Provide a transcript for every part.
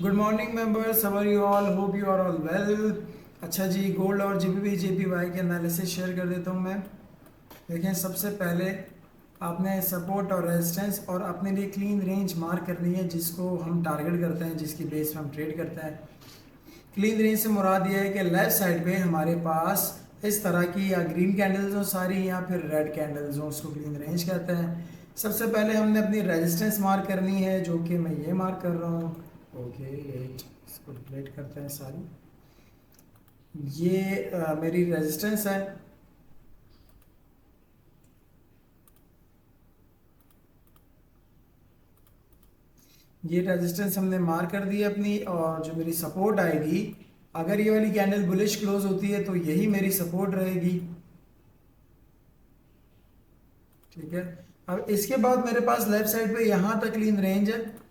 Good morning members, how are you all? Hope you are all well. अच्छा जी, gold और JPY के analysis share कर देता हूँ मैं। देखें, सबसे पहले आपने सपोर्ट और रेजिस्टेंस और अपने लिए क्लीन रेंज मार्क करनी है, जिसको हम टारगेट करते हैं, जिसकी बेस पे हम ट्रेड करते हैं। क्लीन रेंज से मुराद ये है कि लेफ्ट साइड पे हमारे पास इस तरह की या ग्रीन कैंडल्स हो सारी, या फिर रेड कैंडल्स हो, उसको क्लीन रेंज कहते हैं। सबसे पहले हमने अपनी रेजिस्टेंस मार्क करनी है, जो कि मैं ये मार्क कर रहा हूँ। ओके, इसको डिलीट करते हैं सारी। ये मेरी रेजिस्टेंस है। ये रेजिस्टेंस हमने मार्क कर दी है अपनी, और जो मेरी सपोर्ट आएगी, अगर ये वाली कैंडल बुलिश क्लोज होती है तो यही मेरी सपोर्ट रहेगी। ठीक है। अब इसके बाद मेरे पास लेफ्ट साइड पे यहां तक क्लीन रेंज है।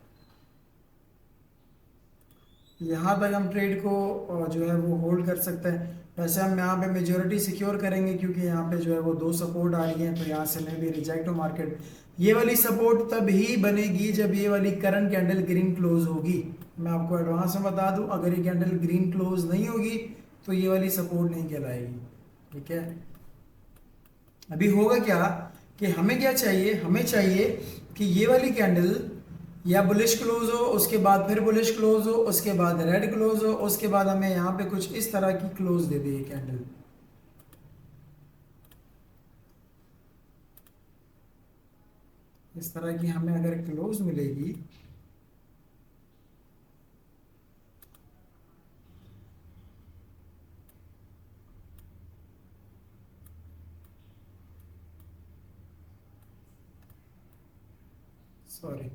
यहाँ तक हम ट्रेड को जो है वो होल्ड कर सकते हैं। वैसे हम यहाँ पे मेजोरिटी सिक्योर करेंगे, क्योंकि यहाँ पे जो है वो दो सपोर्ट आ रही हैं, तो यहाँ से मैं भी रिजेक्ट हूँ मार्केट। ये वाली सपोर्ट तब ही बनेगी जब ये वाली करंट कैंडल ग्रीन क्लोज होगी। मैं आपको एडवांस में बता दूं, अगर ये कैंडल ग्रीन क्लोज नहीं होगी तो ये वाली सपोर्ट नहीं कहलाएगी। ठीक है। अभी होगा क्या कि हमें क्या चाहिए, हमें चाहिए कि ये वाली कैंडल या बुलिश क्लोज हो, उसके बाद फिर बुलिश क्लोज हो, उसके बाद रेड क्लोज हो, उसके बाद हमें यहाँ पे कुछ इस तरह की क्लोज दे दी कैंडल। इस तरह की हमें अगर क्लोज मिलेगी, सॉरी,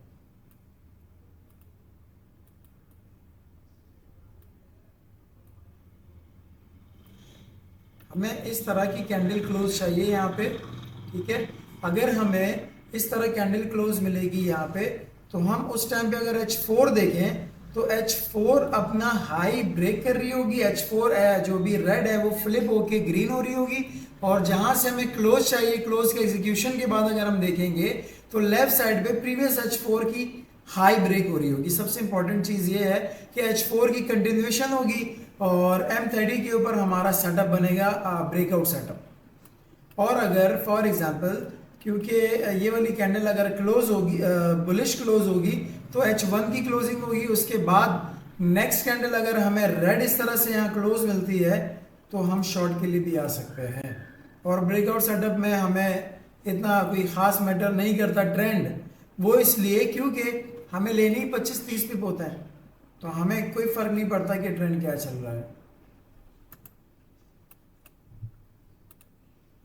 हमें इस तरह की कैंडल क्लोज चाहिए यहाँ पे। ठीक है। अगर हमें इस तरह कैंडल क्लोज मिलेगी यहाँ पे, तो हम उस टाइम पे अगर H4 देखें तो H4 अपना हाई ब्रेक कर रही होगी। H4 जो भी रेड है वो फ्लिप होके ग्रीन हो रही होगी, और जहां से हमें क्लोज चाहिए, क्लोज के एग्जीक्यूशन के बाद अगर हम देखेंगे तो लेफ्ट साइड पे प्रीवियस H4 की हाई ब्रेक हो रही होगी। सबसे इंपॉर्टेंट चीज ये है कि H4 की कंटिन्यूएशन होगी, और M30 के ऊपर हमारा सेटअप बनेगा ब्रेकआउट सेटअप। और अगर फॉर एग्जांपल, क्योंकि ये वाली कैंडल अगर क्लोज होगी, बुलिश क्लोज होगी, तो H1 की क्लोजिंग होगी, उसके बाद नेक्स्ट कैंडल अगर हमें रेड इस तरह से यहाँ क्लोज मिलती है तो हम शॉर्ट के लिए भी आ सकते हैं। और ब्रेकआउट सेटअप में हमें इतना कोई खास मैटर नहीं करता ट्रेंड, वो इसलिए क्योंकि हमें लेनी ही 25-30 पिप होता है, तो हमें कोई फर्क नहीं पड़ता कि ट्रेंड क्या चल रहा है।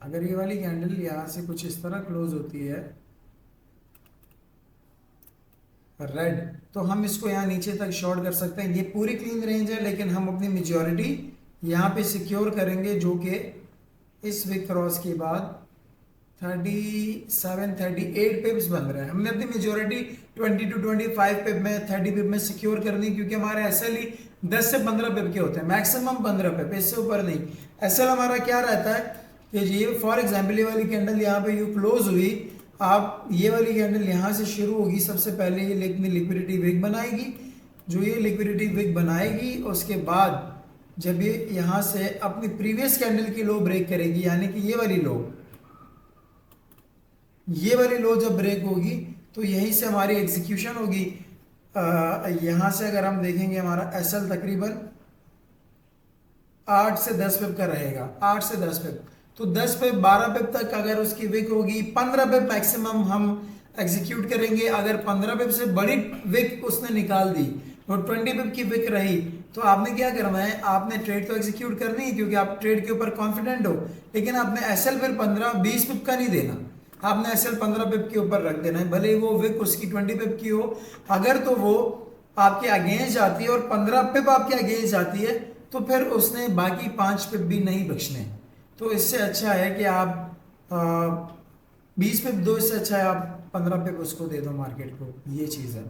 अगर ये वाली कैंडल यहां से कुछ इस तरह क्लोज होती है रेड, तो हम इसको यहाँ नीचे तक शॉर्ट कर सकते हैं। ये पूरी क्लीन रेंज है, लेकिन हम अपनी मेजॉरिटी यहाँ पे सिक्योर करेंगे, जो कि इस विक क्रॉस के बाद 37-38 पिप्स बन रहे हैं। हमने अपनी मेजोरिटी 20 to 25 पिप में, 30 पिप में सिक्योर करनी, क्योंकि हमारे एसएल ही 10 से 15 पिप के होते हैं, मैक्सिमम 15 पिप, इससे ऊपर नहीं। एसएल हमारा क्या रहता है कि ये फॉर एग्जाम्पल ये वाली कैंडल यहाँ पे यू क्लोज हुई, आप ये वाली कैंडल यहाँ से शुरू होगी, सबसे पहले ये लिक्विडिटी विक बनाएगी। जो ये लिक्विडिटी विक बनाएगी, उसके बाद जब ये यहाँ से अपनी प्रीवियस कैंडल की लो ब्रेक करेगी, यानी कि ये वाली लो जब ब्रेक होगी, तो यहीं से हमारी एग्जीक्यूशन होगी। यहां से अगर हम देखेंगे, हमारा एसएल तकरीबन 8 से 10 पिप का रहेगा, 8 से 10 पिप, तो 10 पिप 12 पिप तक अगर उसकी विक होगी, 15 पिप मैक्सिमम हम एग्जीक्यूट करेंगे। अगर 15 पिप से बड़ी विक उसने निकाल दी और 20 पिप की विक रही, तो आपने क्या करना है, आपने ट्रेड तो एग्जीक्यूट करनी है, क्योंकि आप ट्रेड के ऊपर कॉन्फिडेंट हो, लेकिन आपने एसएल फिर 15-20 पिप का नहीं देना, आपने एसएल 15 पिप के ऊपर रख देना है, भले वो विक उसकी 20 पिप की हो। अगर तो वो आपके अगेंस्ट जाती है और 15 पिप आपके अगेंस्ट जाती है, तो फिर उसने बाकी 5 पिप भी नहीं बख्शने। तो इससे अच्छा है कि आप 20 पिप दो, इससे अच्छा है आप 15 पिप उसको दे दो मार्केट को, ये चीज़ है।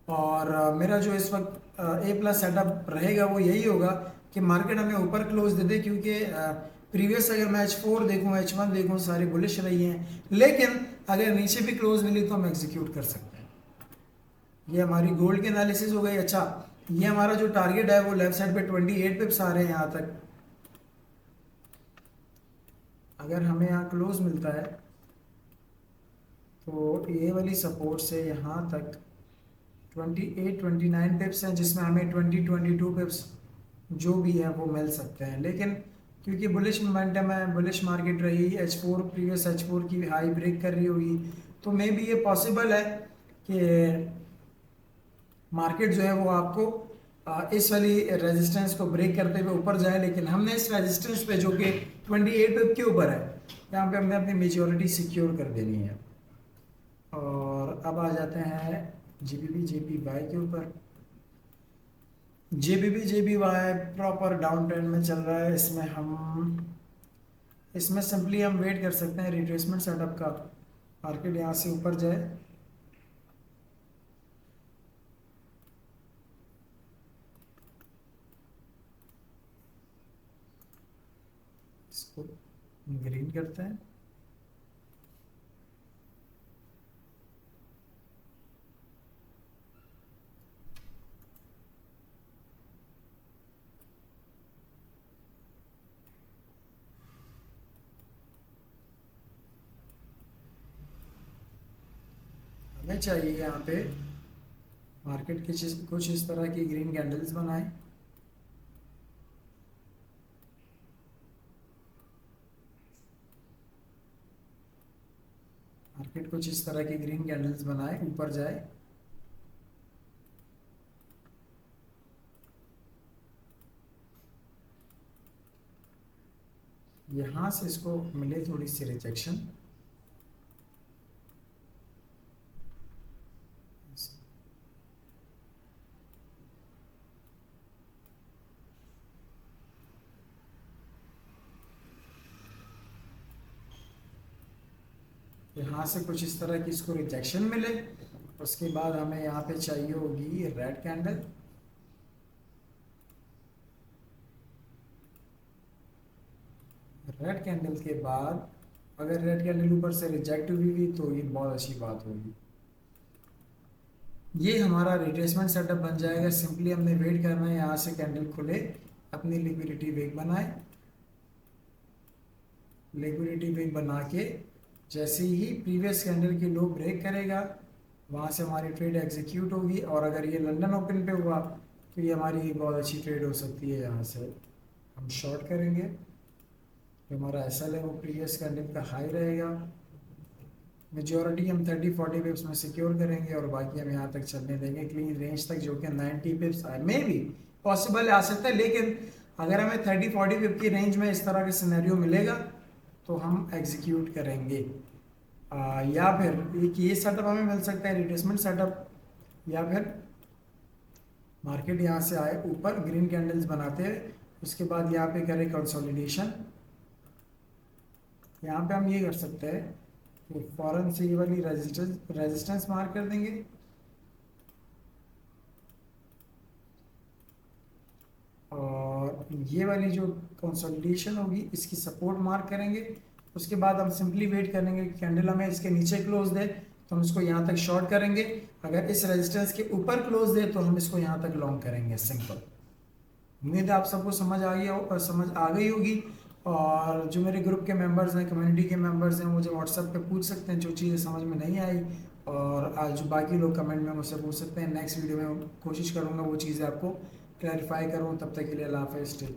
और मेरा जो इस वक्त A+ सेटअप रहेगा वो यही होगा कि मार्केट हमें ऊपर क्लोज दे दे, क्योंकि प्रीवियस अगर मैं H4 देखूँ, H1 देखूँ, सारी बुलिश रही हैं, लेकिन अगर नीचे भी क्लोज मिली तो हम एग्जीक्यूट कर सकते हैं। ये हमारी गोल्ड की एनालिसिस हो गई। अच्छा, ये हमारा जो टारगेट है वो लेफ्ट साइड पे 28 पिप्स आ रहे हैं यहाँ तक। अगर हमें यहाँ क्लोज मिलता है तो ये वाली सपोर्ट से यहाँ तक 28-29 पिप्स हैं, जिसमें हमें 20-22 पिप्स जो भी है वो मिल सकते हैं। लेकिन क्योंकि बुलिश मोमेंटम है, बुलिश मार्केट रही, H4 प्रीवियस H4 की हाई ब्रेक कर रही होगी, तो मे बी ये पॉसिबल है कि मार्केट जो है वो आपको इस वाली रेजिस्टेंस को ब्रेक करते हुए ऊपर जाए। लेकिन हमने इस रेजिस्टेंस पे जो कि 28 पिप के ऊपर है, यहाँ पे हमने अपनी मेजॉरिटी सिक्योर कर देनी है। और अब आ जाते हैं GBP JPY के ऊपर। GBP JPY proper down trend में चल रहा है। इसमें सिंपली हम वेट कर सकते हैं रिट्रेसमेंट सेटअप का, मार्केट यहाँ से ऊपर जाए। इसको ग्रीन करते हैं। हमें चाहिए यहाँ पे मार्केट कुछ इस तरह की ग्रीन कैंडल्स बनाए। मार्केट कुछ इस तरह की ग्रीन कैंडल्स बनाए, ऊपर जाए। यहाँ से इसको मिले थोड़ी सी रिजेक्शन, यहाँ से कुछ इस तरह की इसको रिजेक्शन मिले। उसके बाद हमें यहाँ पे चाहिए होगी रेड कैंडल। रेड कैंडल के बाद अगर रेड कैंडल ऊपर से रिजेक्ट हुई तो ये बहुत अच्छी बात होगी। ये हमारा रिट्रेसमेंट सेटअप बन जाएगा। सिंपली हमने वेट करना है यहाँ से कैंडल खुले, अपनी लिक्विडिटी वेग बनाए। लिक्विडिटी वेग बना के जैसे ही प्रीवियस कैंडल की लो ब्रेक करेगा, वहाँ से हमारी ट्रेड एग्जीक्यूट होगी। और अगर ये लंदन ओपन पे हुआ तो ये हमारी बहुत अच्छी ट्रेड हो सकती है। यहाँ से हम शॉर्ट करेंगे, जो हमारा SL है वो प्रीवियस कैंडल का हाई रहेगा। मेजॉरिटी हम 30-40 पिप्स में सिक्योर करेंगे और बाकी हम यहाँ तक चलने देंगे क्लीन रेंज तक, जो कि 90 पिप्स मे भी पॉसिबल आ सकता है। लेकिन अगर हमें 30-40 पिप की रेंज में इस तरह का सिनेरियो मिलेगा तो हम एग्जीक्यूट करेंगे। या फिर ये सेटअप हमें मिल सकता है रिट्रेसमेंट सेटअप, या फिर मार्केट यहाँ से आए ऊपर ग्रीन कैंडल्स बनाते हैं, उसके बाद यहाँ पे करें कंसोलिडेशन। यहाँ पे हम ये कर सकते हैं कि फौरन से ये वाली रेजिस्टेंस मार्क कर देंगे। और ये वाली जो कंसोलिडेशन होगी इसकी सपोर्ट मार्क करेंगे। उसके बाद हम सिंपली वेट करेंगे कि कैंडल हमें इसके नीचे क्लोज दे तो हम इसको यहाँ तक शॉर्ट करेंगे। अगर इस रेजिस्टेंस के ऊपर क्लोज दे तो हम इसको यहाँ तक लॉन्ग करेंगे। सिंपल। उम्मीद है आप सबको समझ आ गई होगी। और जो मेरे ग्रुप के मेंबर्स हैं, कम्युनिटी के मेंबर्स हैं, मुझे व्हाट्सएप पे पूछ सकते हैं जो चीज़ें समझ में नहीं आई। और आज जो बाकी लोग कमेंट में मुझसे पूछ सकते हैं। नेक्स्ट वीडियो में कोशिश करूँगा वो चीज़ें आपको क्लैरिफाई करूँ। तब तक के लिए अल्लाह हाफ़िज़।